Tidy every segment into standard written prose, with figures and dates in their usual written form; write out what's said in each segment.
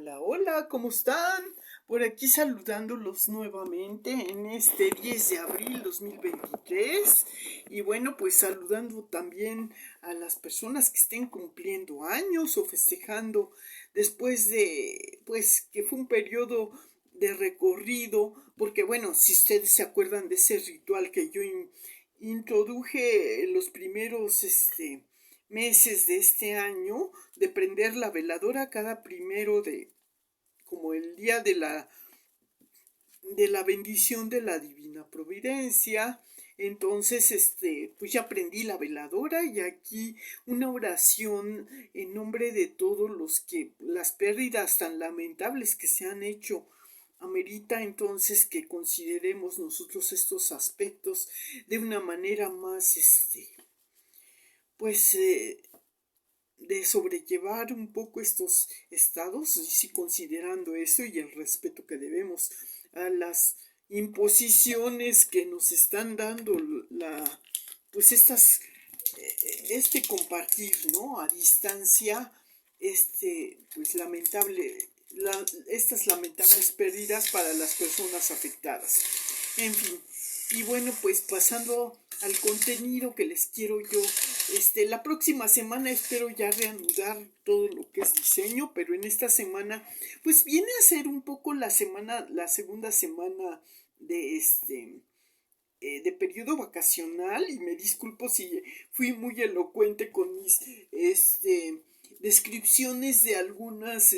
Hola, hola, ¿cómo están? Por aquí saludándolos nuevamente en este 10 de abril 2023. Y bueno, pues saludando también a las personas que estén cumpliendo años o festejando después de, pues, que fue un periodo de recorrido, porque bueno, si ustedes se acuerdan de ese ritual que yo introduje en los primeros, meses de este año, de prender la veladora cada primero de, como el día de la bendición de la divina providencia. Entonces, pues ya prendí la veladora y aquí una oración en nombre de todos los que las pérdidas tan lamentables que se han hecho amerita entonces que consideremos nosotros estos aspectos de una manera más, pues, de sobrellevar un poco estos estados, y sí, considerando eso y el respeto que debemos a las imposiciones que nos están dando pues este compartir, ¿no? A distancia, pues estas lamentables pérdidas para las personas afectadas. En fin, y bueno, pues pasando al contenido que les quiero yo, la próxima semana espero ya reanudar todo lo que es diseño, pero en esta semana, pues viene a ser un poco la segunda semana de de periodo vacacional, y me disculpo si fui muy elocuente con mis descripciones de algunas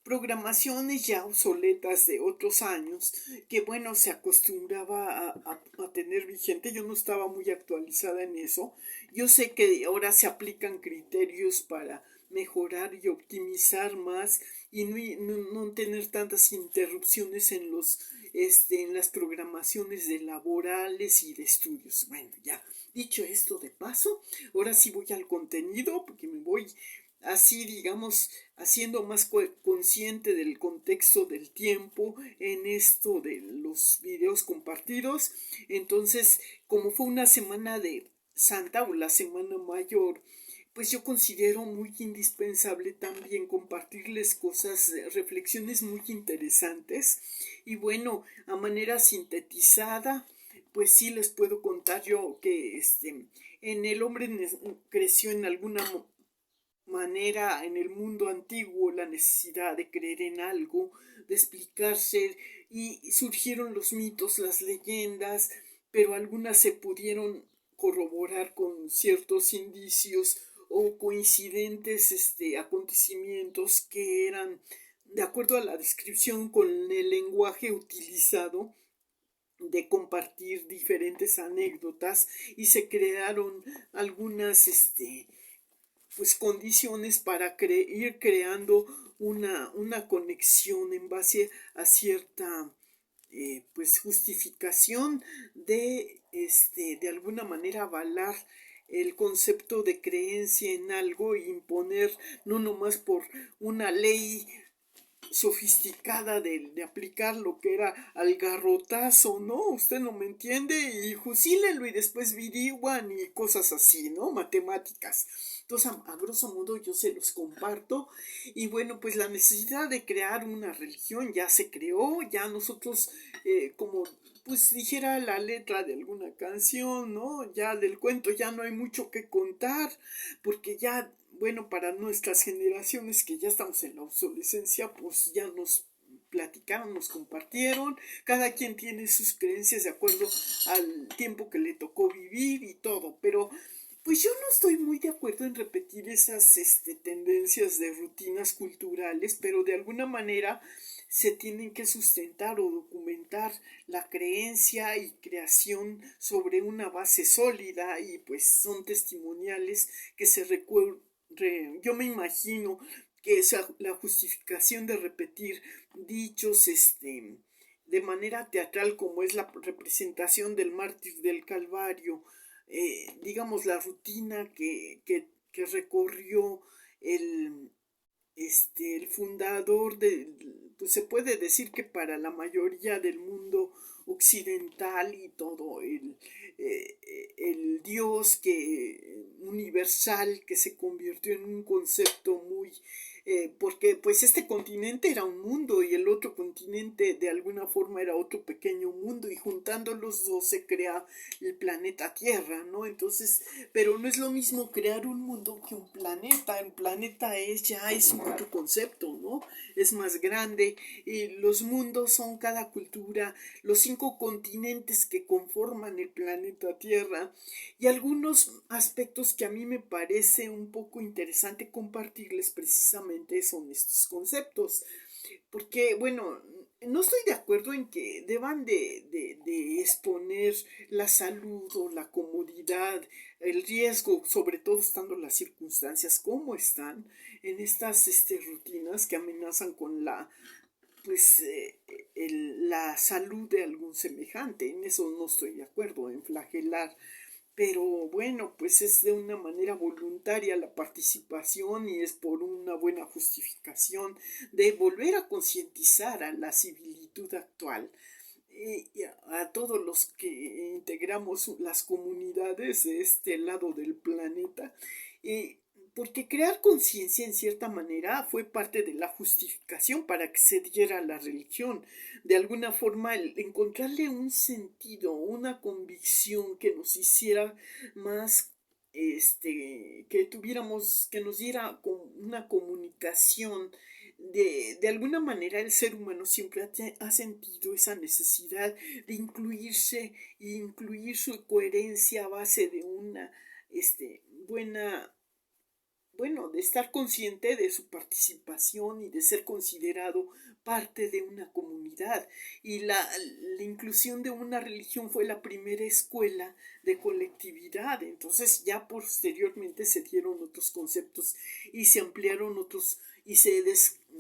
programaciones ya obsoletas de otros años que bueno se acostumbraba a tener vigente. Yo no estaba muy actualizada en eso. Yo sé que ahora se aplican criterios para mejorar y optimizar más y no tener tantas interrupciones en en las programaciones de laborales y de estudios. Bueno, ya dicho esto de paso, ahora sí voy al contenido porque me voy así, digamos, haciendo más consciente del contexto del tiempo en esto de los videos compartidos. Entonces, como fue una semana de Santa o la Semana Mayor, pues yo considero muy indispensable también compartirles cosas, reflexiones muy interesantes. Y bueno, a manera sintetizada, pues sí les puedo contar yo que en el hombre creció en alguna manera en el mundo antiguo la necesidad de creer en algo, de explicarse, y surgieron los mitos, las leyendas, pero algunas se pudieron corroborar con ciertos indicios o coincidentes acontecimientos que eran de acuerdo a la descripción con el lenguaje utilizado de compartir diferentes anécdotas, y se crearon algunas pues condiciones para ir creando una conexión en base a cierta pues justificación de alguna manera avalar el concepto de creencia en algo e imponer no nomás por una ley sofisticada de aplicar lo que era al garrotazo, ¿no? Usted no me entiende y fusílenlo y después viriguan y cosas así, ¿no? Matemáticas. Entonces, a grosso modo yo se los comparto. Y bueno, pues la necesidad de crear una religión ya se creó, ya nosotros, como pues dijera la letra de alguna canción, ¿no? Ya del cuento ya no hay mucho que contar, porque ya, bueno, para nuestras generaciones que ya estamos en la obsolescencia, pues ya nos platicaron, nos compartieron, cada quien tiene sus creencias de acuerdo al tiempo que le tocó vivir y todo, pero pues yo no estoy muy de acuerdo en repetir esas tendencias de rutinas culturales, pero de alguna manera se tienen que sustentar o documentar la creencia y creación sobre una base sólida, y pues son testimoniales que yo me imagino que es la justificación de repetir dichos de manera teatral, como es la representación del mártir del Calvario, digamos la rutina que recorrió el, el fundador pues se puede decir que para la mayoría del mundo occidental y todo el Dios que universal, que se convirtió en un concepto muy porque pues este continente era un mundo y el otro continente de alguna forma era otro pequeño mundo y juntando los dos se crea el planeta Tierra, ¿no? Entonces, pero no es lo mismo crear un mundo que un planeta. El planeta ya es un otro concepto, ¿no? Es más grande y los mundos son cada cultura, los 5 continentes que conforman el planeta Tierra y algunos aspectos que a mí me parece un poco interesante compartirles precisamente son estos conceptos. Porque, bueno, no estoy de acuerdo en que deban de exponer la salud o la comodidad, el riesgo, sobre todo estando las circunstancias como están, en estas rutinas que amenazan con pues, la salud de algún semejante. En eso no estoy de acuerdo, en flagelar, pero bueno, pues es de una manera voluntaria la participación y es por una buena justificación de volver a concientizar a la civilitud actual y a todos los que integramos las comunidades de este lado del planeta. Y porque crear conciencia en cierta manera fue parte de la justificación para que se diera la religión. De alguna forma, el encontrarle un sentido, una convicción que nos hiciera más, que tuviéramos, que nos diera una comunicación. De alguna manera el ser humano siempre ha sentido esa necesidad de incluirse e incluir su coherencia a base de una buena, bueno, de estar consciente de su participación y de ser considerado parte de una comunidad. Y la inclusión de una religión fue la primera escuela de colectividad. Entonces ya posteriormente se dieron otros conceptos y se ampliaron otros y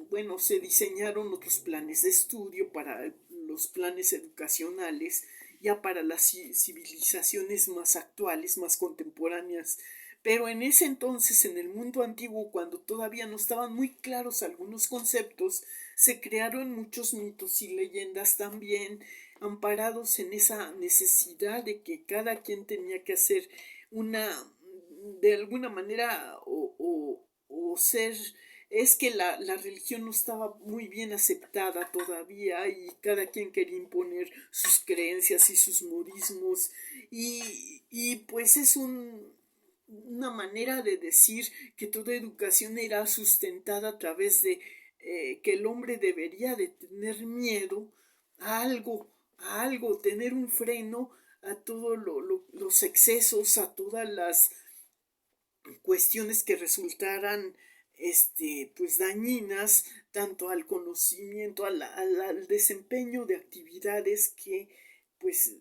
bueno, se diseñaron otros planes de estudio para los planes educacionales, ya para las civilizaciones más actuales, más contemporáneas. Pero en ese entonces, en el mundo antiguo, cuando todavía no estaban muy claros algunos conceptos, se crearon muchos mitos y leyendas también, amparados en esa necesidad de que cada quien tenía que hacer una, de alguna manera, o ser, es que la religión no estaba muy bien aceptada todavía y cada quien quería imponer sus creencias y sus modismos y pues es una manera de decir que toda educación era sustentada a través de que el hombre debería de tener miedo a algo, tener un freno a todos los excesos, a todas las cuestiones que resultaran pues dañinas tanto al conocimiento, al desempeño de actividades que pues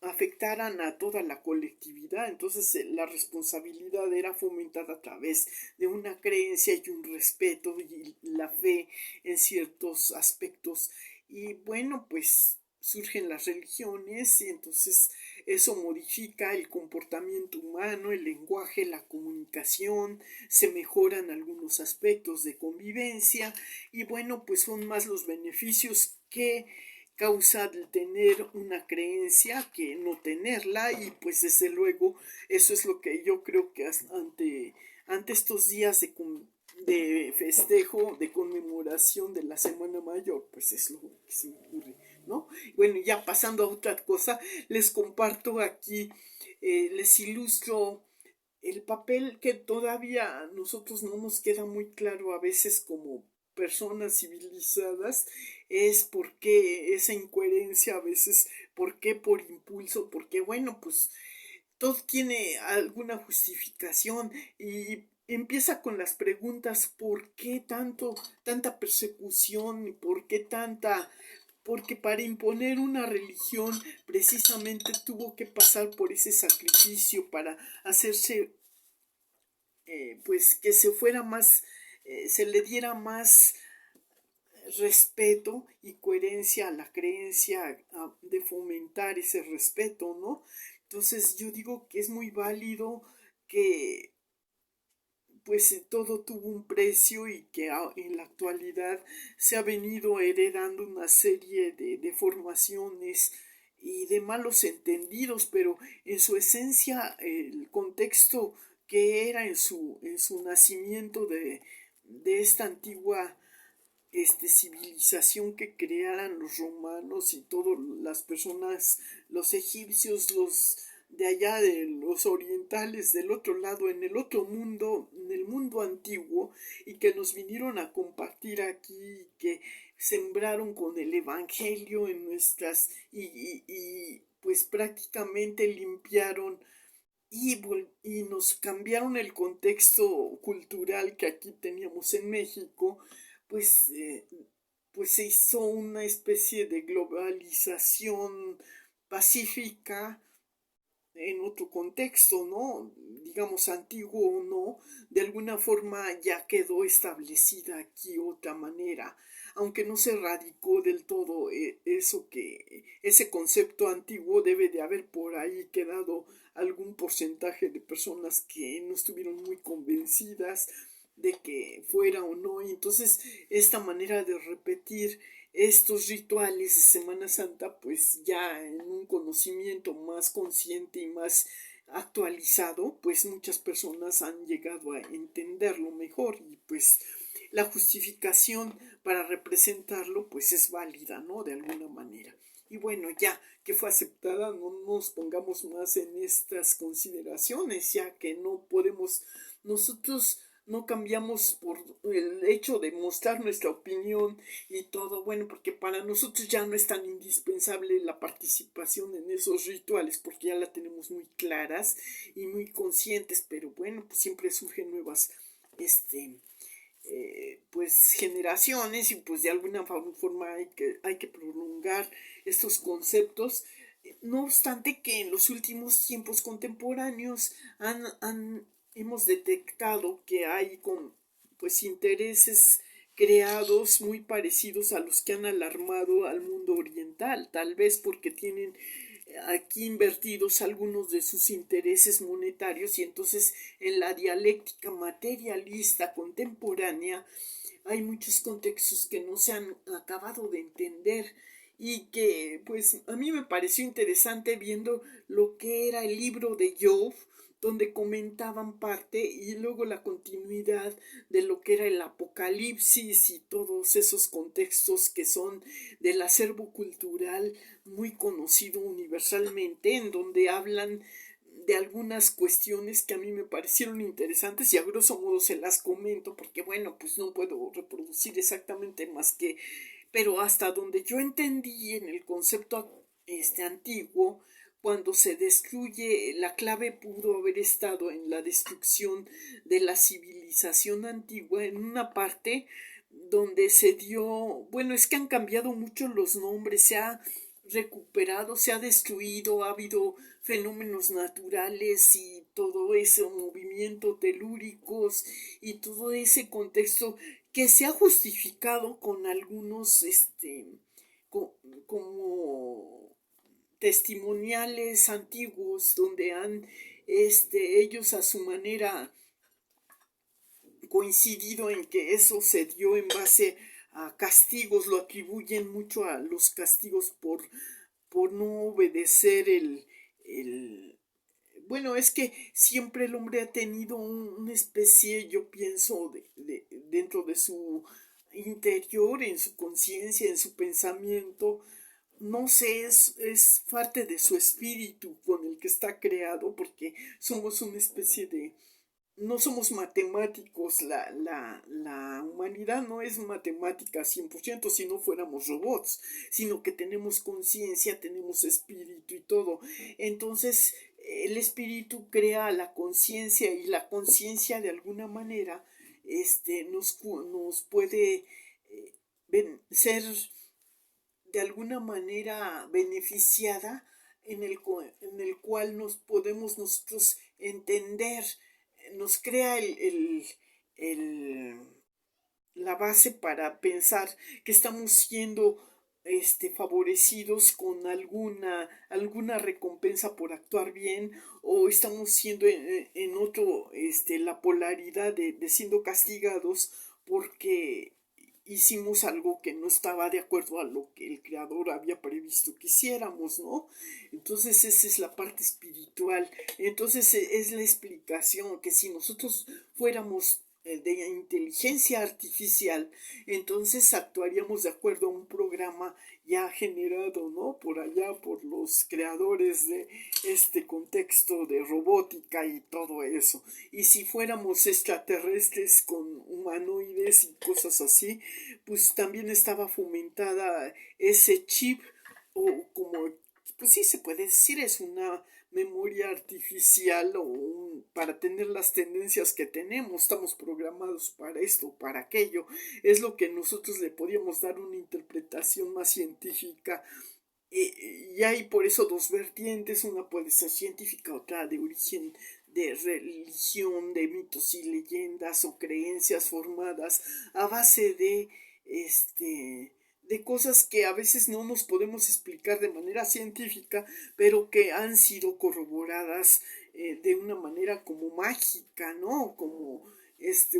afectaran a toda la colectividad. Entonces la responsabilidad era fomentada a través de una creencia y un respeto y la fe en ciertos aspectos. Y bueno, pues surgen las religiones y entonces eso modifica el comportamiento humano, el lenguaje, la comunicación, se mejoran algunos aspectos de convivencia y bueno, pues son más los beneficios que causa de tener una creencia que no tenerla y pues desde luego eso es lo que yo creo que ante estos días de festejo, de conmemoración de la Semana Mayor, pues es lo que se me ocurre, ¿no? Bueno, ya pasando a otra cosa, les comparto aquí, les ilustro el papel que todavía a nosotros no nos queda muy claro a veces como personas civilizadas, es por qué esa incoherencia a veces, por qué por impulso, porque bueno, pues todo tiene alguna justificación y empieza con las preguntas ¿por qué tanta persecución? ¿Por qué tanta? Porque para imponer una religión precisamente tuvo que pasar por ese sacrificio para hacerse, pues que se fuera más, se le diera más respeto y coherencia a la creencia, de fomentar ese respeto, ¿no? Entonces yo digo que es muy válido que pues todo tuvo un precio y que en la actualidad se ha venido heredando una serie de deformaciones y de malos entendidos, pero en su esencia el contexto que era en su nacimiento de esta antigua civilización que crearan los romanos y todas las personas, los egipcios, los de allá de los orientales, del otro lado, en el otro mundo, en el mundo antiguo, y que nos vinieron a compartir aquí, que sembraron con el evangelio en nuestras, pues prácticamente limpiaron y nos cambiaron el contexto cultural que aquí teníamos en México, pues, pues se hizo una especie de globalización pacífica en otro contexto, ¿no? Digamos antiguo o no, de alguna forma ya quedó establecida aquí otra manera, aunque no se radicó del todo eso que ese concepto antiguo debe de haber por ahí quedado algún porcentaje de personas que no estuvieron muy convencidas de que fuera o no, y entonces esta manera de repetir estos rituales de Semana Santa, pues ya en un conocimiento más consciente y más actualizado, pues muchas personas han llegado a entenderlo mejor y pues la justificación para representarlo pues es válida, ¿no? De alguna manera. Y bueno, ya que fue aceptada, no nos pongamos más en estas consideraciones, ya que no podemos nosotros no cambiamos por el hecho de mostrar nuestra opinión y todo, bueno, porque para nosotros ya no es tan indispensable la participación en esos rituales, porque ya la tenemos muy claras y muy conscientes, pero bueno, pues siempre surgen nuevas, pues generaciones y pues de alguna forma hay que prolongar estos conceptos. No obstante que en los últimos tiempos contemporáneos hemos detectado que hay pues intereses creados muy parecidos a los que han alarmado al mundo oriental, tal vez porque tienen aquí invertidos algunos de sus intereses monetarios y entonces en la dialéctica materialista contemporánea hay muchos contextos que no se han acabado de entender y que pues a mí me pareció interesante viendo lo que era el libro de Job, donde comentaban parte y luego la continuidad de lo que era el apocalipsis y todos esos contextos que son del acervo cultural muy conocido universalmente, en donde hablan de algunas cuestiones que a mí me parecieron interesantes y a grosso modo se las comento porque bueno, pues no puedo reproducir exactamente más que, pero hasta donde yo entendí en el concepto antiguo, cuando se destruye, la clave pudo haber estado en la destrucción de la civilización antigua, en una parte donde se dio, bueno, es que han cambiado mucho los nombres, se ha recuperado, se ha destruido, ha habido fenómenos naturales y todo ese movimiento telúricos y todo ese contexto que se ha justificado con algunos como testimoniales antiguos donde han ellos a su manera coincidido en que eso se dio en base a castigos, lo atribuyen mucho a los castigos por no obedecer bueno, es que siempre el hombre ha tenido una especie, yo pienso, dentro de su interior, en su conciencia, en su pensamiento, no sé, es parte de su espíritu con el que está creado, porque somos una especie de no somos matemáticos, la humanidad no es matemática 100% si no fuéramos robots, sino que tenemos conciencia, tenemos espíritu y todo. Entonces, el espíritu crea la conciencia y la conciencia de alguna manera nos puede ser de alguna manera beneficiada en el cual nos podemos nosotros entender, nos crea el, la base para pensar que estamos siendo favorecidos con alguna recompensa por actuar bien o estamos siendo en otro la polaridad de siendo castigados porque hicimos algo que no estaba de acuerdo a lo que el creador había previsto que hiciéramos, ¿no? Entonces esa es la parte espiritual. Entonces es la explicación que si nosotros fuéramos de inteligencia artificial, entonces actuaríamos de acuerdo a un programa ya generado, ¿no? Por allá, por los creadores de este contexto de robótica y todo eso. Y si fuéramos extraterrestres con humanoides y cosas así, pues también estaba fomentada ese chip, o como, pues sí se puede decir, es una memoria artificial para tener las tendencias que tenemos. Estamos programados para esto, para aquello. Es lo que nosotros le podíamos dar una interpretación más científica. Y hay por eso dos vertientes, una puede ser científica, otra de origen de religión, de mitos y leyendas o creencias formadas a base de cosas que a veces no nos podemos explicar de manera científica, pero que han sido corroboradas de una manera como mágica, ¿no? Como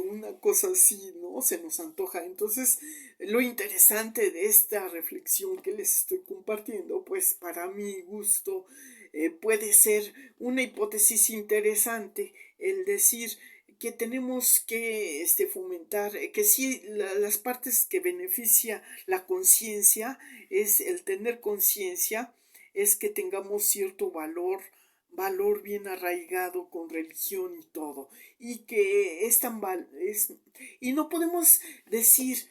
una cosa así, ¿no? Se nos antoja. Entonces, lo interesante de esta reflexión que les estoy compartiendo, pues para mi gusto, puede ser una hipótesis interesante el decir que tenemos que fomentar, que sí, las partes que beneficia la conciencia es el tener conciencia, es que tengamos cierto valor bien arraigado con religión y todo, y que y no podemos decir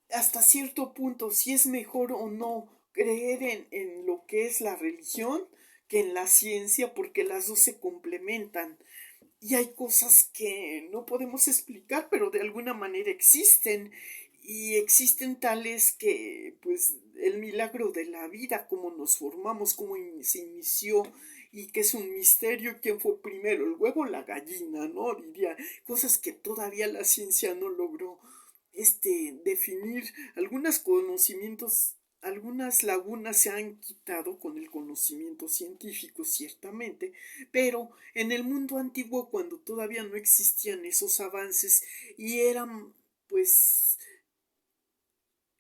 hasta cierto punto si es mejor o no creer en lo que es la religión que en la ciencia, porque las dos se complementan. Y hay cosas que no podemos explicar, pero de alguna manera existen. Y existen tales que, pues, el milagro de la vida, cómo nos formamos, cómo se inició, y que es un misterio quién fue primero, el huevo o la gallina, ¿no? Diría, cosas que todavía la ciencia no logró definir. Algunos conocimientos, algunas lagunas se han quitado con el conocimiento científico, ciertamente, pero en el mundo antiguo, cuando todavía no existían esos avances y eran, pues,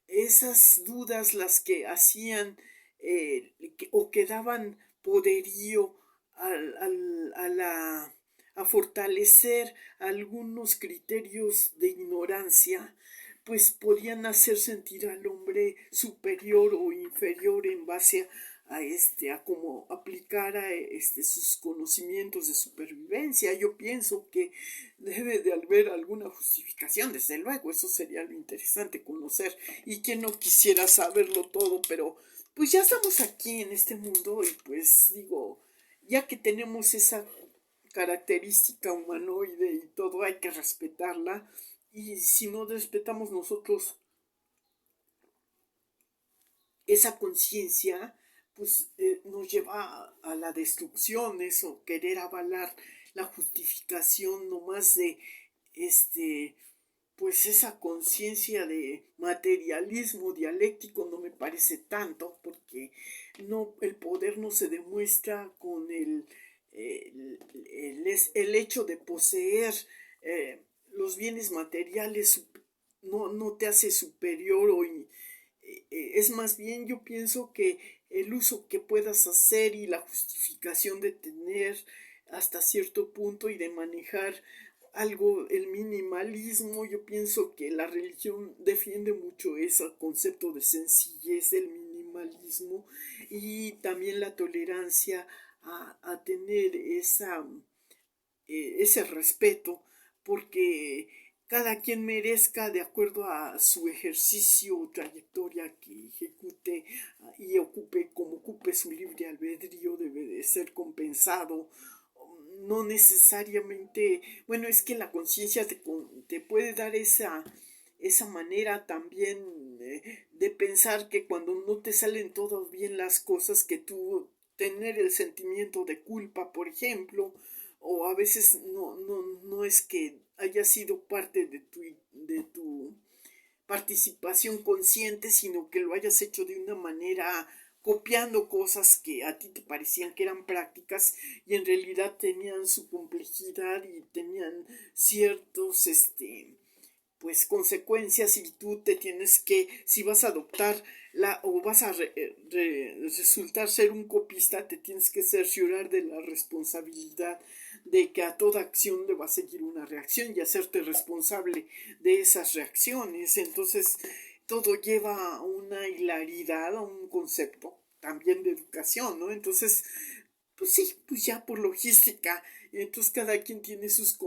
esas dudas las que hacían o que daban poderío a fortalecer algunos criterios de ignorancia, pues podían hacer sentir al hombre superior o inferior en base a cómo aplicar sus conocimientos de supervivencia. Yo pienso que debe de haber alguna justificación, desde luego, eso sería lo interesante conocer, y quien no quisiera saberlo todo, pero pues ya estamos aquí en este mundo y pues digo, ya que tenemos esa característica humanoide y todo, hay que respetarla, y si no respetamos nosotros esa conciencia, pues nos lleva a la destrucción, eso, querer avalar la justificación nomás de pues esa conciencia de materialismo dialéctico no me parece tanto, porque no, el poder no se demuestra con el hecho de poseer los bienes materiales, no te hace superior es más bien, yo pienso que el uso que puedas hacer y la justificación de tener hasta cierto punto y de manejar algo, el minimalismo, yo pienso que la religión defiende mucho ese concepto de sencillez del minimalismo, y también la tolerancia a tener ese respeto, porque cada quien merezca de acuerdo a su ejercicio o trayectoria que ejecute, y ocupe como ocupe su libre albedrío, debe de ser compensado. No necesariamente, bueno, es que la conciencia te puede dar esa manera también de pensar que cuando no te salen todo bien las cosas, que tú tener el sentimiento de culpa, por ejemplo, o a veces no es que haya sido parte de tu participación consciente, sino que lo hayas hecho de una manera copiando cosas que a ti te parecían que eran prácticas y en realidad tenían su complejidad y tenían ciertos pues consecuencias, y tú te tienes que, si vas a adoptar o vas a resultar ser un copista, te tienes que cerciorar de la responsabilidad de que a toda acción le va a seguir una reacción y hacerte responsable de esas reacciones. Entonces, todo lleva a una hilaridad, a un concepto también de educación, ¿no? Entonces, pues sí, pues ya por logística. Entonces cada quien tiene sus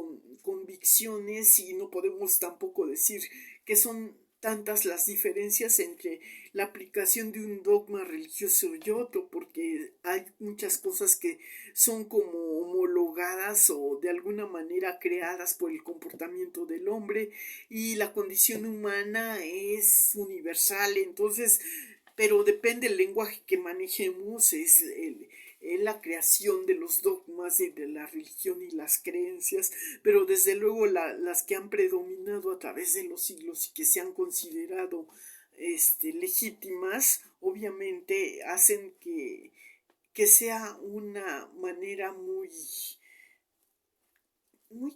convicciones y no podemos tampoco decir que son tantas las diferencias entre la aplicación de un dogma religioso y otro, porque hay muchas cosas que son como homologadas o de alguna manera creadas por el comportamiento del hombre y la condición humana es universal, entonces, pero depende del lenguaje que manejemos, es la creación de los dogmas y de la religión y las creencias, pero desde luego las que han predominado a través de los siglos y que se han considerado legítimas, obviamente hacen que sea una manera muy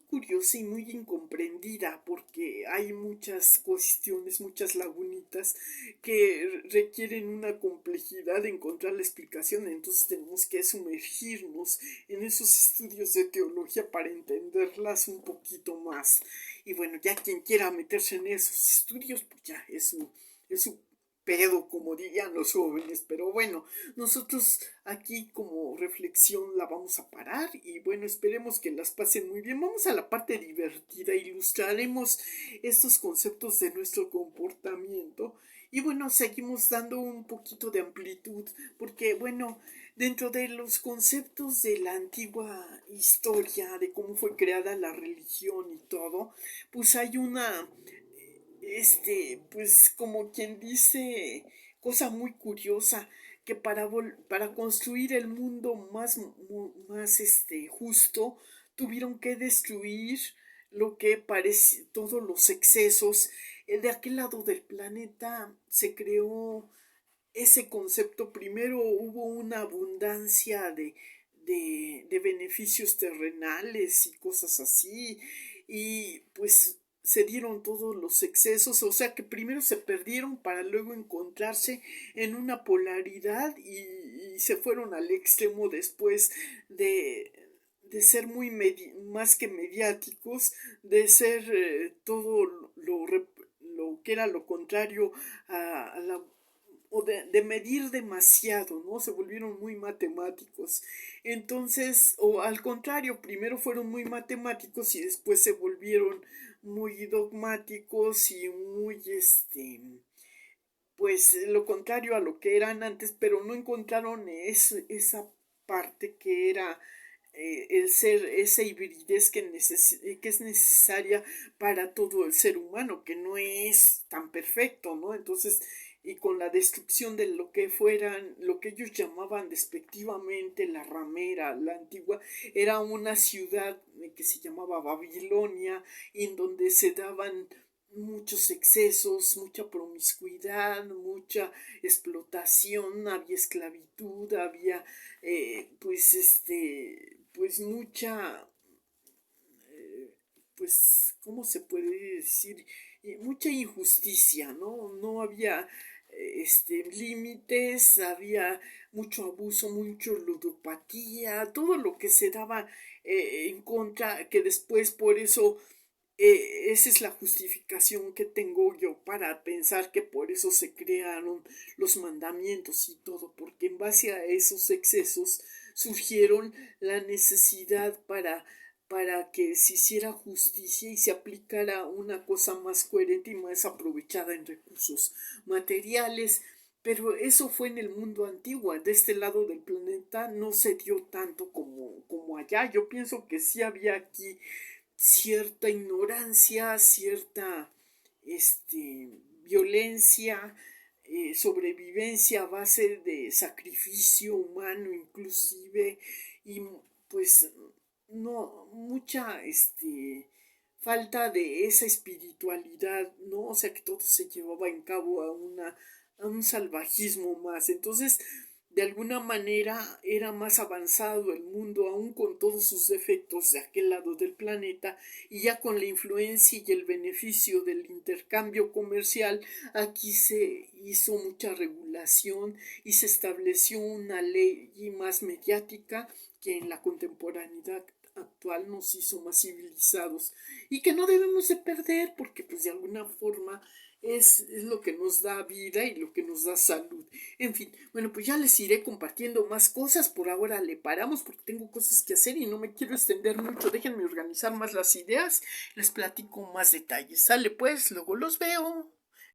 curiosa y muy incomprendida porque hay muchas cuestiones, muchas lagunitas que requieren una complejidad de encontrar la explicación, entonces tenemos que sumergirnos en esos estudios de teología para entenderlas un poquito más. Y bueno, ya quien quiera meterse en esos estudios, pues ya es su pedo, como dirían los jóvenes, pero bueno, nosotros aquí como reflexión la vamos a parar y bueno, esperemos que las pasen muy bien. Vamos a la parte divertida, ilustraremos estos conceptos de nuestro comportamiento y bueno, seguimos dando un poquito de amplitud porque bueno, dentro de los conceptos de la antigua historia, de cómo fue creada la religión y todo, pues hay una pues como quien dice, cosa muy curiosa, que para construir el mundo más justo, tuvieron que destruir lo que parece, todos los excesos. De aquel lado del planeta se creó ese concepto. Primero hubo una abundancia de beneficios terrenales y cosas así, y pues se dieron todos los excesos, o sea que primero se perdieron para luego encontrarse en una polaridad y se fueron al extremo después de ser más que mediáticos, de ser todo lo que era lo contrario a la o de medir demasiado, ¿no? Se volvieron muy matemáticos. Entonces, o al contrario, primero fueron muy matemáticos y después se volvieron muy dogmáticos y muy, pues lo contrario a lo que eran antes, pero no encontraron esa parte que era el ser, esa hibridez que es necesaria para todo el ser humano, que no es tan perfecto, ¿no? Entonces, y con la destrucción de lo que fueran, lo que ellos llamaban despectivamente la ramera, la antigua, era una ciudad que se llamaba Babilonia, en donde se daban muchos excesos, mucha promiscuidad, mucha explotación, había esclavitud, había pues mucha, pues, ¿cómo se puede decir? Mucha injusticia, ¿no? No había límites, había mucho abuso, mucho ludopatía, todo lo que se daba en contra, que después por eso esa es la justificación que tengo yo para pensar que por eso se crearon los mandamientos y todo, porque en base a esos excesos surgieron la necesidad para que se hiciera justicia y se aplicara una cosa más coherente y más aprovechada en recursos materiales. Pero eso fue en el mundo antiguo. De este lado del planeta no se dio tanto como allá. Yo pienso que sí había aquí cierta ignorancia, cierta violencia, sobrevivencia a base de sacrificio humano inclusive, y pues no mucha falta de esa espiritualidad, ¿no? O sea que todo se llevaba en cabo a un salvajismo más. Entonces, de alguna manera era más avanzado el mundo, aún con todos sus defectos de aquel lado del planeta, y ya con la influencia y el beneficio del intercambio comercial, aquí se hizo mucha regulación y se estableció una ley más mediática que en la contemporaneidad actual nos hizo más civilizados y que no debemos de perder porque pues de alguna forma es lo que nos da vida y lo que nos da salud. En fin, bueno, pues ya les iré compartiendo más cosas. Por ahora le paramos porque tengo cosas que hacer y no me quiero extender mucho. Déjenme organizar más las ideas. Les platico más detalles. Sale pues, luego los veo.